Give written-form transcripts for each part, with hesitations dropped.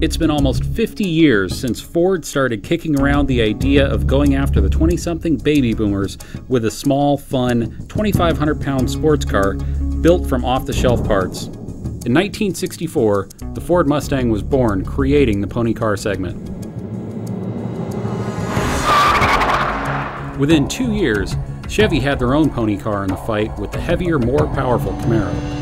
It's been almost 50 years since Ford started kicking around the idea of going after the 20-something baby boomers with a small, fun, 2,500-pound sports car built from off-the-shelf parts. In 1964, the Ford Mustang was born, creating the pony car segment. Within 2 years, Chevy had their own pony car in the fight with the heavier, more powerful Camaro.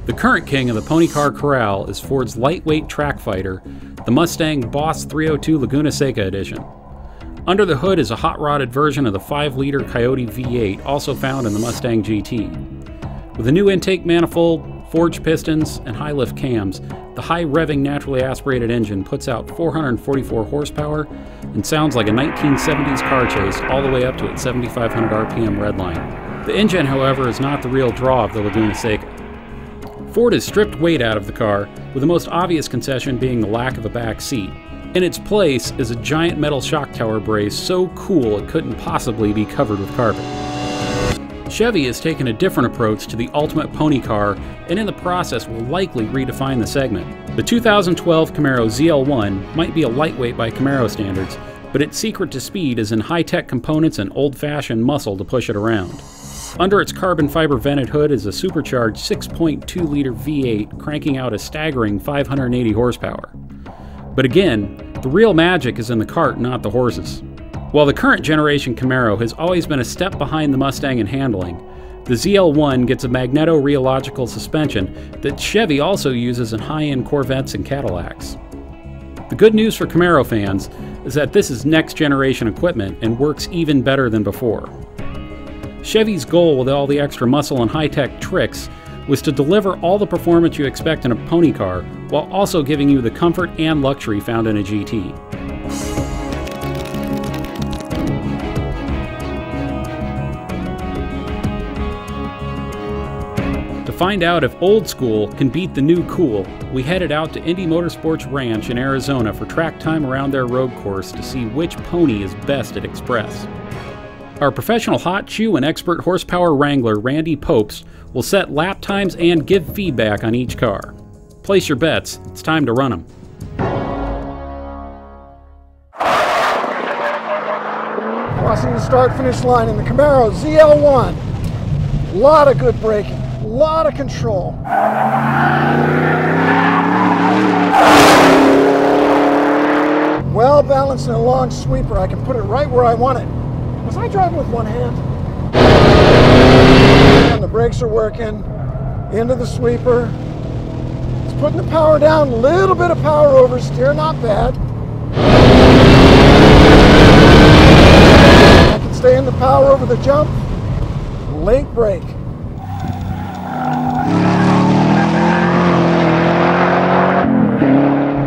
The current king of the pony car corral is Ford's lightweight track fighter, the Mustang Boss 302 Laguna Seca edition. Under the hood is a hot-rodded version of the 5-liter Coyote V8, also found in the Mustang GT. With a new intake manifold, forged pistons, and high-lift cams, the high-revving naturally aspirated engine puts out 444 horsepower and sounds like a 1970s car chase all the way up to its 7,500 RPM redline. The engine, however, is not the real draw of the Laguna Seca. Ford has stripped weight out of the car, with the most obvious concession being the lack of a back seat. In its place is a giant metal shock tower brace so cool it couldn't possibly be covered with carpet. Chevy has taken a different approach to the ultimate pony car and in the process will likely redefine the segment. The 2012 Camaro ZL1 might be a lightweight by Camaro standards, but its secret to speed is in high-tech components and old-fashioned muscle to push it around. Under its carbon fiber vented hood is a supercharged 6.2-liter V8 cranking out a staggering 580 horsepower. But again, the real magic is in the cart, not the horses. While the current generation Camaro has always been a step behind the Mustang in handling, the ZL1 gets a magneto-rheological suspension that Chevy also uses in high-end Corvettes and Cadillacs. The good news for Camaro fans is that this is next-generation equipment and works even better than before. Chevy's goal with all the extra muscle and high-tech tricks was to deliver all the performance you expect in a pony car while also giving you the comfort and luxury found in a GT. To find out if old school can beat the new cool, we headed out to Indy Motorsports Ranch in Arizona for track time around their road course to see which pony is best at Express. Our professional hot shoe and expert horsepower wrangler Randy Popes will set lap times and give feedback on each car. Place your bets, it's time to run them. Crossing the start-finish line in the Camaro ZL1. A lot of good braking, a lot of control. Well balanced in a long sweeper, I can put it right where I want it. Was I driving with one hand? And the brakes are working. Into the sweeper. It's putting the power down. A little bit of power oversteer, not bad. I can stay in the power over the jump. Late brake.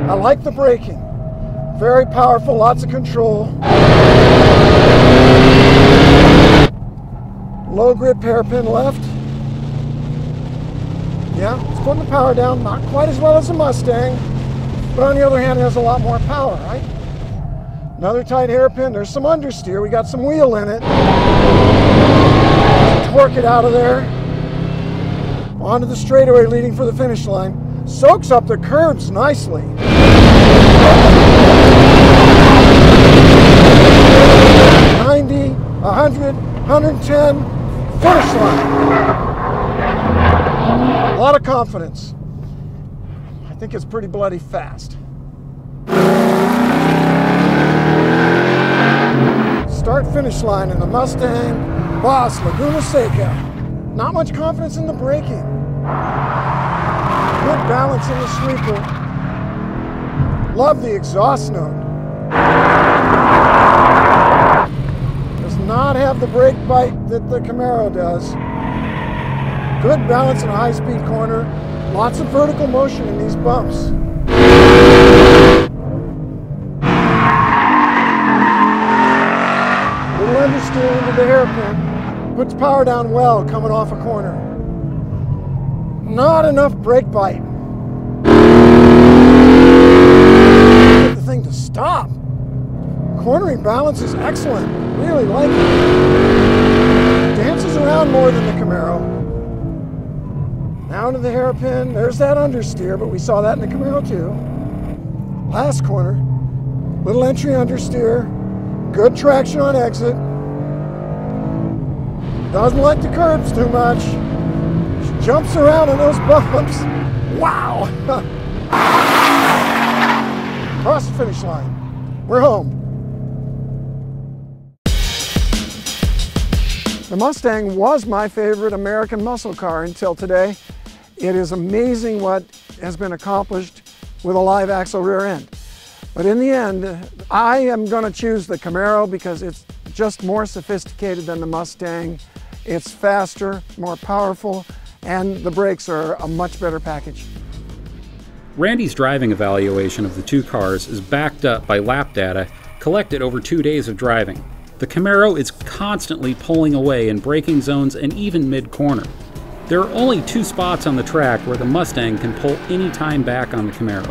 I like the braking. Very powerful, lots of control. Low grip hairpin left. Yeah, it's putting the power down, not quite as well as the Mustang, but on the other hand, it has a lot more power, right? Another tight hairpin, there's some understeer, we got some wheel in it. Torque it out of there. Onto the straightaway leading for the finish line. Soaks up the curbs nicely. 90, 100, 110. Finish line. A lot of confidence. I think it's pretty bloody fast. Start finish line in the Mustang Boss Laguna Seca. Not much confidence in the braking. Good balance in the sweeper. Love the exhaust note. Not have the brake bite that the Camaro does. Good balance in a high-speed corner. Lots of vertical motion in these bumps. Little understeer into the hairpin. Puts power down well coming off a corner. Not enough brake bite. Get the thing to stop. Cornering balance is excellent. Really like it. Dances around more than the Camaro. Now to the hairpin. There's that understeer, but we saw that in the Camaro too. Last corner. Little entry understeer. Good traction on exit. Doesn't like the curbs too much. She jumps around in those bumps. Wow! Across the finish line. We're home. The Mustang was my favorite American muscle car until today. It is amazing what has been accomplished with a live axle rear end. But in the end, I am going to choose the Camaro because it's just more sophisticated than the Mustang. It's faster, more powerful, and the brakes are a much better package. Randy's driving evaluation of the two cars is backed up by lap data collected over 2 days of driving. The Camaro is constantly pulling away in braking zones and even mid-corner. There are only 2 spots on the track where the Mustang can pull any time back on the Camaro.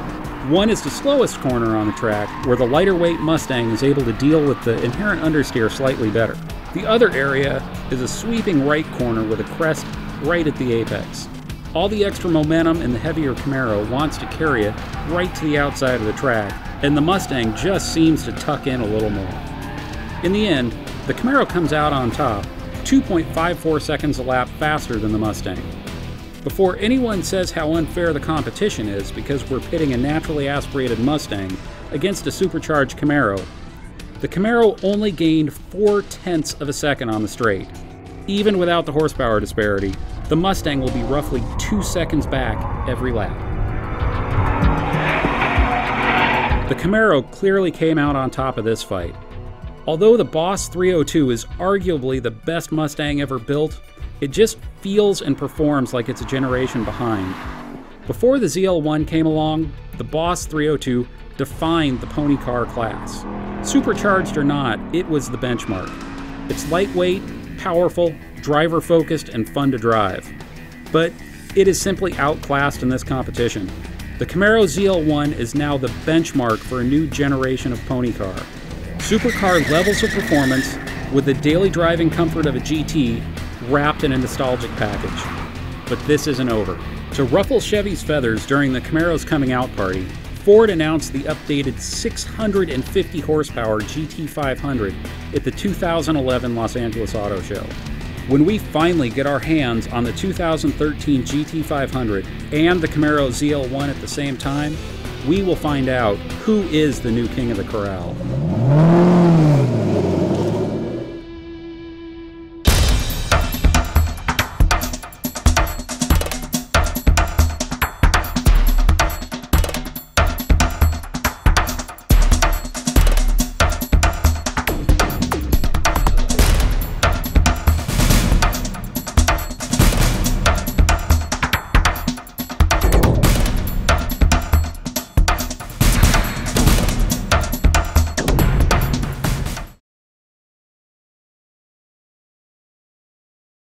One is the slowest corner on the track, where the lighter weight Mustang is able to deal with the inherent understeer slightly better. The other area is a sweeping right corner with a crest right at the apex. All the extra momentum in the heavier Camaro wants to carry it right to the outside of the track, and the Mustang just seems to tuck in a little more. In the end, the Camaro comes out on top, 2.54 seconds a lap faster than the Mustang. Before anyone says how unfair the competition is because we're pitting a naturally aspirated Mustang against a supercharged Camaro, the Camaro only gained 0.4 of a second on the straight. Even without the horsepower disparity, the Mustang will be roughly 2 seconds back every lap. The Camaro clearly came out on top of this fight. Although the Boss 302 is arguably the best Mustang ever built, it just feels and performs like it's a generation behind. Before the ZL1 came along, the Boss 302 defined the pony car class. Supercharged or not, it was the benchmark. It's lightweight, powerful, driver-focused, and fun to drive. But it is simply outclassed in this competition. The Camaro ZL1 is now the benchmark for a new generation of pony car. Supercar levels of performance with the daily driving comfort of a GT wrapped in a nostalgic package. But this isn't over. To ruffle Chevy's feathers during the Camaro's coming out party, Ford announced the updated 650 horsepower GT500 at the 2011 Los Angeles Auto Show. When we finally get our hands on the 2013 GT500 and the Camaro ZL1 at the same time, we will find out who is the new king of the corral.